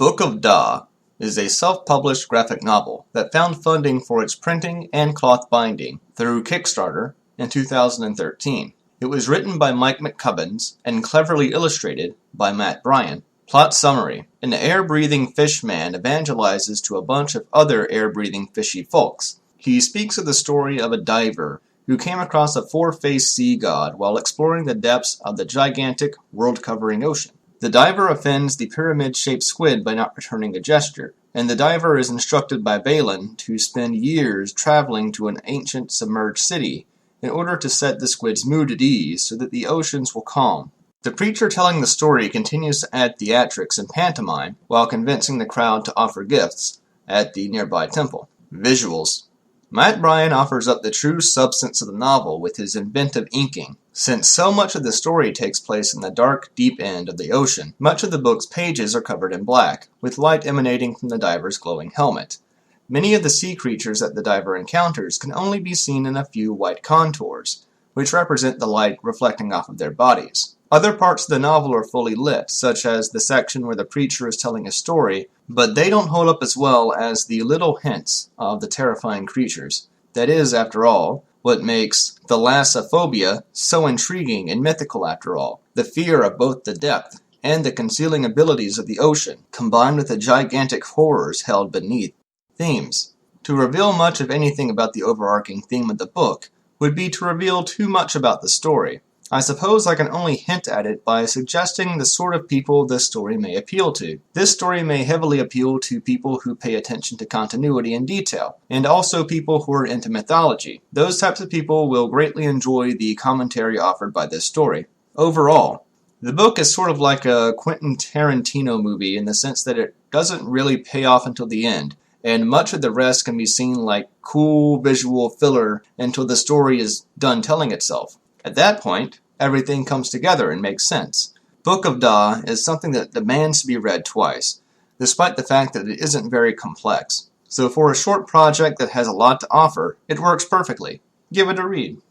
Book of Da is a self-published graphic novel that found funding for its printing and cloth binding through Kickstarter in 2013. It was written by Mike McCubbins and cleverly illustrated by Matt Bryan. Plot summary: an air-breathing fish man evangelizes to a bunch of other air-breathing fishy folks. He speaks of the story of a diver who came across a four-faced sea god while exploring the depths of the gigantic, world-covering ocean. The diver offends the pyramid-shaped squid by not returning a gesture, and the diver is instructed by Balin to spend years traveling to an ancient submerged city in order to set the squid's mood at ease so that the oceans will calm. The preacher telling the story continues to add theatrics and pantomime while convincing the crowd to offer gifts at the nearby temple. Visuals: Matt Bryan offers up the true substance of the novel with his inventive inking. Since so much of the story takes place in the dark, deep end of the ocean, much of the book's pages are covered in black, with light emanating from the diver's glowing helmet. Many of the sea creatures that the diver encounters can only be seen in a few white contours, which represent the light reflecting off of their bodies. Other parts of the novel are fully lit, such as the section where the preacher is telling a story, but they don't hold up as well as the little hints of the terrifying creatures. That is, after all, what makes Thalassophobia so intriguing and mythical after all. The fear of both the depth and the concealing abilities of the ocean, combined with the gigantic horrors held beneath. Themes: to reveal much of anything about the overarching theme of the book would be to reveal too much about the story. I suppose I can only hint at it by suggesting the sort of people this story may appeal to. This story may heavily appeal to people who pay attention to continuity and detail, and also people who are into mythology. Those types of people will greatly enjoy the commentary offered by this story. Overall, the book is sort of like a Quentin Tarantino movie in the sense that it doesn't really pay off until the end, and much of the rest can be seen like cool visual filler until the story is done telling itself. At that point, everything comes together and makes sense. Book of Da is something that demands to be read twice, despite the fact that it isn't very complex. So for a short project that has a lot to offer, it works perfectly. Give it a read.